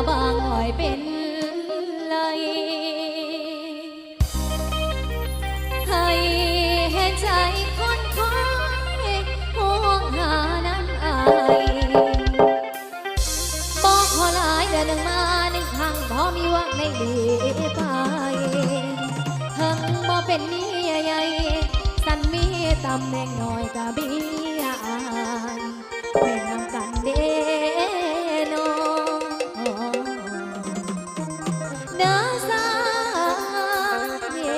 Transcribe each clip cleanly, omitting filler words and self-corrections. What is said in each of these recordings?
บางหอยเป็นไรให้เห็นใจคนคอยห่วงหาน้ำอายบอกขอหลายเดือนหนึ่งมาหนึ่งครั้งพอมีว่าไม่ดีไปหังบ่เป็นเมียใหญ่สันมีตำแหน่งน้อยกะเบียอายเป็นนำกันเด้นอเด้อสาเด้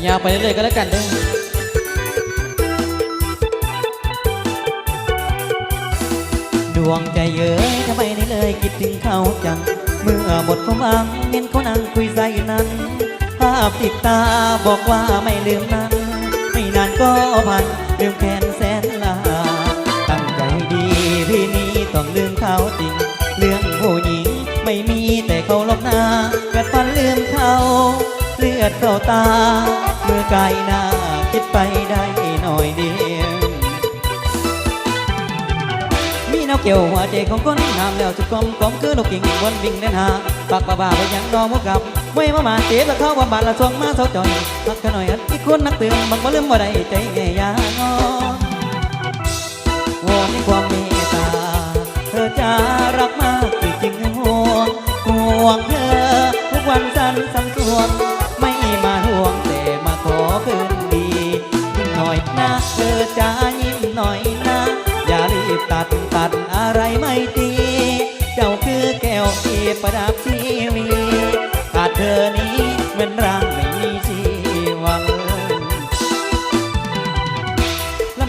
ยาวไปเรื่อยๆก็แล้วกันเด้อดวงใจเย้ยทำไมได้เลยคิดถึงเขาจังเมื่อหมดความหวังเห็นเขานั่งคุยใจนั้นภาพติดตาบอกว่าไม่ลืมนั้นไม่นานก็ผ่านลืมแค้นแสนลาตั้งใจดีพี่นี้ต้องลืมเขาจริงเรื่องผู้หญิงไม่มีแต่เขาลบหน้าเกิดฝันลืมเขาเลือดเข้าตาเมื่อไกลหน้าคิดไปได้หน่อยเดียวมีแนวเกี่ยวหัวใจของคนน้ำแล้วจุดกลมกลมคือลูกกิ่งบนวิ่งเดินหาปากบ้าไปยังรอมุกกับไม่มาเจ็บแล้วเข้าบำบัดละส่งมาเศร้าจอยพักกันหน่อยอัดอีกคนนักเตือนบังบ่ลืมบ่ได้ใจแง่ยางวอนในความเมตตาเธอจะรักมากที่จริงห่วงเธอทุกวันสั่นสวงไม่มาห่วงแต่มาขอคืนดียิ้มหน่อยนะเธอจะยิ้มหน่อยนะอย่ารีบตัดอะไรไม่ตีเจ้าคือแก้วที่ประดับชีวิตขาดเธอนี้เหมือนร่างไม่มีชีวัน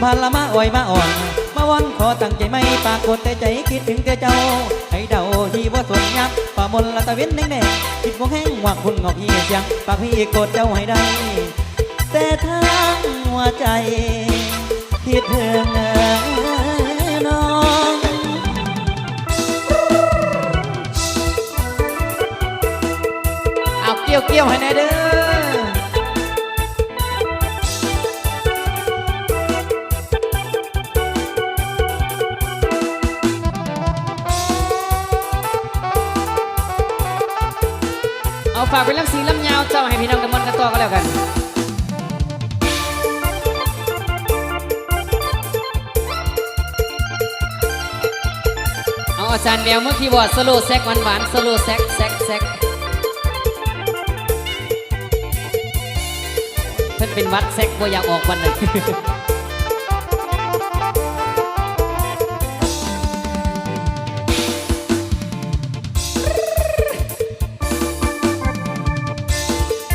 ผ่านละมาอ่อยมาอ่อนมาวอนขอตั้งใจไม่ปากกดแต่ใจคิดถึงแต่เจ้าให้เดาที่ว่าส่วนยักษ์ป่ามนละตะเว้นแดงคิดว่าแห้งหวักคุณงอกเหี่ยเสียงปากพี่กดเจ้าให้ได้แต่ทางหัวใจคิดถึงน้องเอาเกี่ยวให้แน่เด้อเอาฝากเป็นลำสีลำยาวเจ้าให้พี่น้องกำมันกันต่อก็แล้วกันเอาอาจารย์แววเมื่อคีย์บอร์ดสโลแซกหวานสโลแซกเพิ่นเป็นวัดแซกบ่อยากออกวันไหน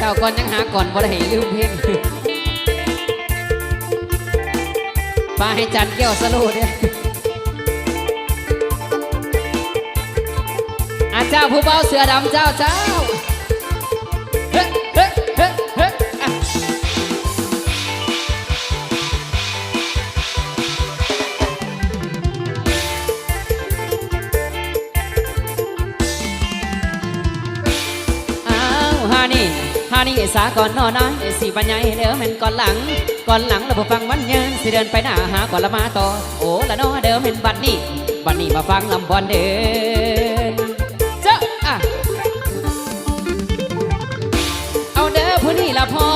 เจ้าก่อนยังหาก่อนบ่ได้ลืมเพลงปาให้จันเกี่ยวสโลเนี่ยอาเจ้าผู้เบาเสือดำเจ้าเฮ้ฮานี่สาก่อนนอนนะสิปัญญาเดิมเป็นก่อนหลังแล้วพอฟังวันยืนสิเดินไปหน้าหาก่อนละมาต่อโอ้ละน้อเดิมเป็นบัดนี้มาฟังลำบอลเดินเจ้าเอาเด้อผู้นี้ละพอ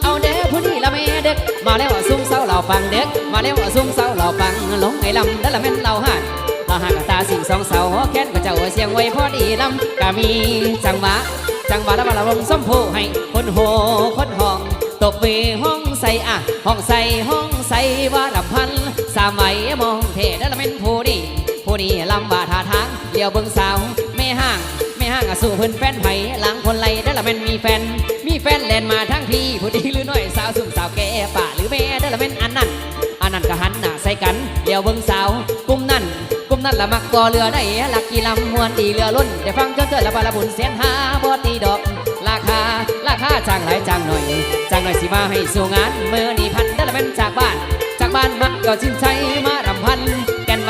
เอาเด้อผู้นี้ละแม่เด็กมาแล้วซุ่มเศร้าเราฟังเด็กมาแล้วซุ่มเศร้าเราฟังลงไอ้ลำนั่นละแม่นเราหันกตาสิ่งสองเสาแค้นก็เจ้าเสียงไว้พอดีลำก็มีจังหวะแล้วมาละวงส้มผู้ให้คนโหคนห้องตบเวห้องใส่ห้องใส่ว่าลำพันสามไหวมองเทนั่นละแม่นผู้นี้ลำบาท่าทางเลี้ยวเบิ่งสาวไม่ห่างสู่เพิ่นแฟนไผ่หลังคนไรนั่นละแม่นมีแฟนแลนมาทั้งทีผู้ดีหรือน้อยสาวสุ่มสาวแก่ป่าหรือแม่นั่นละแม่นอันนั้นก็หันหน้าใส่กันเลี้ยวเบิ่งสาวกลุ่มนั้นละมักก่อเรือได้ลักกี่ลำมวนดีเรือล้นแต่ฟังจนเจอละบาละบุญเสียนหาบ่ตีดอกราคาจ้างหลายจ้างหน่อยสิมาให้สู่งานเมื่อนี้พันนั่นละแม่นจากบ้านมักก็ชินใจมารำพันแกนไ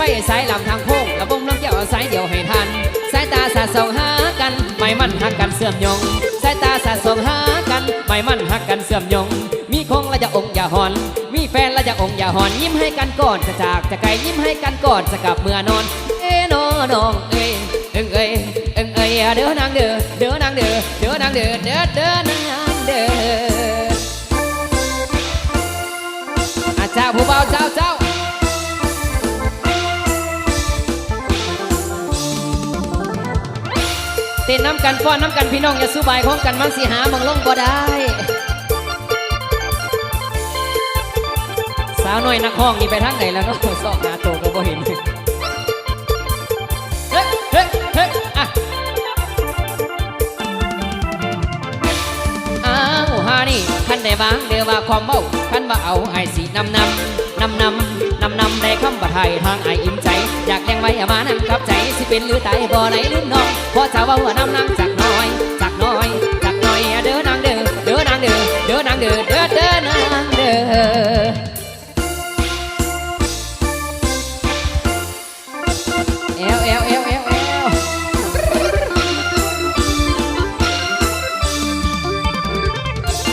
ว้สายลำทางโค้งระบงน้ำแก้วสายเดียวให้ทันสายตาสาส่องหากันไม่มันหักกันเสื่อมยงสายตาสาส่องหากันไม่มันหักกันเสื่อมยงมีคงละจะองค์อย่าหอนมีแฟนละจะองค์อย่าหอนยิ้มให้กันก่อนจะจากจะไกลยิ้มให้กันก่อนจะกลับเมื่อนอนน้องเอ้ยเด้อนางเด้อนางเด้อนางเด้อเจ้าผู้เบาเจ้าเต้นน้ำกันฟ้อนน้ำกันพี่น้องอย่าสู้บายของกันมันสิหาบังลงบ่ได้สาวน้อยนักห้องนี่ไปทางไหนแล้วเนาะสอกหาโตก็บ่เห็นฮานี่ท่านได้บางเดือว่าความเบ้าท่านว่าเอาไอสีนำได้คำว่าไทยทางไออิ่มใจอยากแดงไว้มานั่งกับใจสิเป็นหรือตายบ่ไหนลืมน้องพอจะว่าหัวนำนั่งจักน้อยเด้อนางเด้อนางเด้อนางเด้อ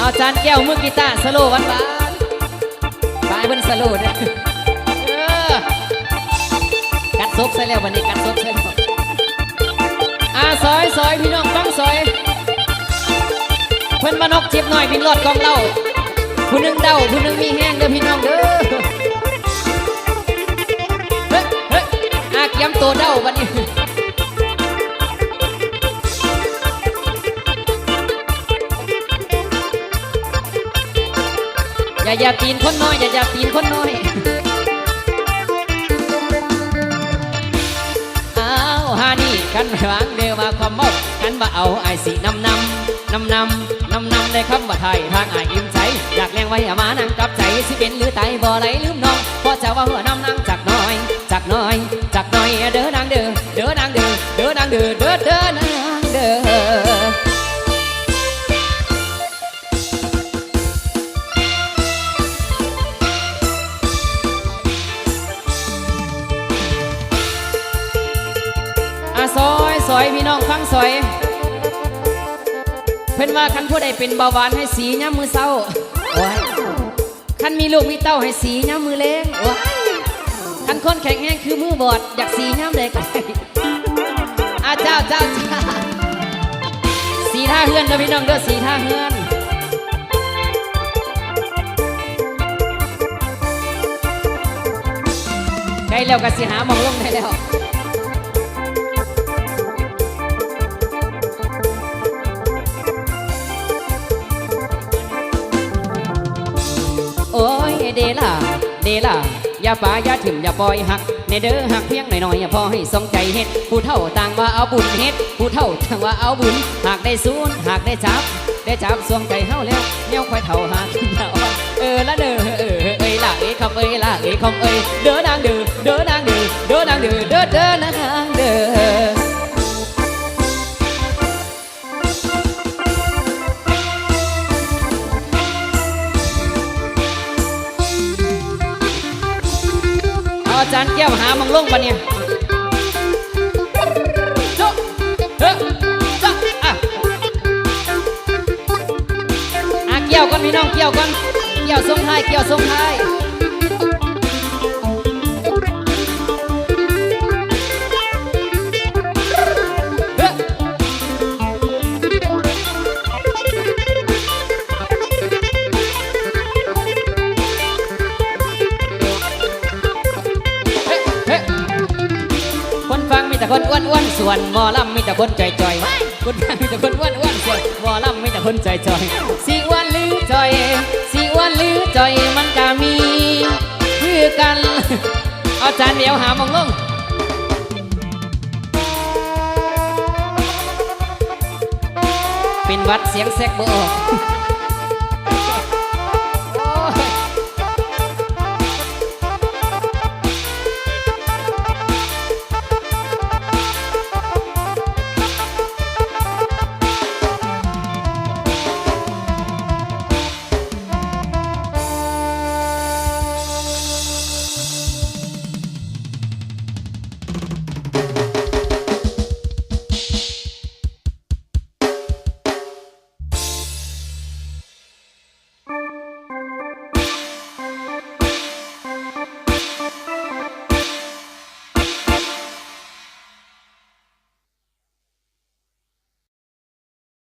อาจารย์แก้วมือกีตาร์สโลว์หวานปลายบนสโลว์เนี่ยกัดซบใส่แล้ววันนี้กัดซบใส่แล้วซอยพี่น้องฟังซอยเพิ่นมานกเจ็บหน่อยบินรอดกองเล่าผู้หนึ่งเดาผู้หนึ่งมีแห้งเด้อพี่น้องเด้อเกียมตัวเดาวันนี้อย่าตีนคนน้อยอย่าตีนคนน้อยฮานี่กันวางเดียวมาความมกกัน นว่าเอาไอสีนำได้คำว่าไทยทางไออิ่มใจอยากแรงไว้มานั่งกับใจสิเป็นหรือตายบ่ไหลลืมน้องเพราะจะว่าหัวนำนั่งจักน้อยเด้อนางเด้อเด้อนางเด้อเด้อนางเด้อเด้อเด้อนางเด้อซอยพี่น้องฟังซอยเพิ่นว่าคันผู้ใดเป็นเบาหวานให้สีย้ำมือเศร้าคันมีลูกมีเต้าให้สีย้ำมือเล้งคันคนแข็งแห้งคือมือบอดอยากสีย้ำเด็กเจ้าสีท่าเฮือนเด้อพี่น้องเด้อสีท่าเฮือนใกล้แล้วก็สิหามองลงได้แล้วโอ้ยเดล่าอย่าป่าอย่าถิ่มอย่าปล่อยหักในเด้อหักเพียงหน่อยๆพอให้สองใจเฮ็ดผู้เฒ่าต่างว่าเอาบุญเฮ็ดผู้เฒ่าต่างว่าเอาบุญหากได้สูญหากได้จับสวงใจเฮาแล้วเนี้ยค่อยเฒ่าหาขึ้นมาอ่อนละเด้อเอ้ยล่ะเอ้ยคำเอ้ยล่ะเอ้ยคำเอ้ยเด้อนางเด้อเด้อนางเด้อเด้อนางเด้อเด้อเด้อนางเด้ออาจารย์แก้วหามังลงปะเนี่ยเกี่ยวกันพี่น้องเกี่ยวกันเกี่ยวทรงไทยเกี่ยวทรงไทยแต่คนอ้วนส่วนหมอลำมีแต่คนจ่อยคนฟังมีแต่คนอ้วนส่วนหมอลำมีแต่คนจ่อยสีอ้วนหรือจ่อยมันก็มีคือกันเอาจานเดียวหามองลงเป็นวัดเสียงแซกบ่ออก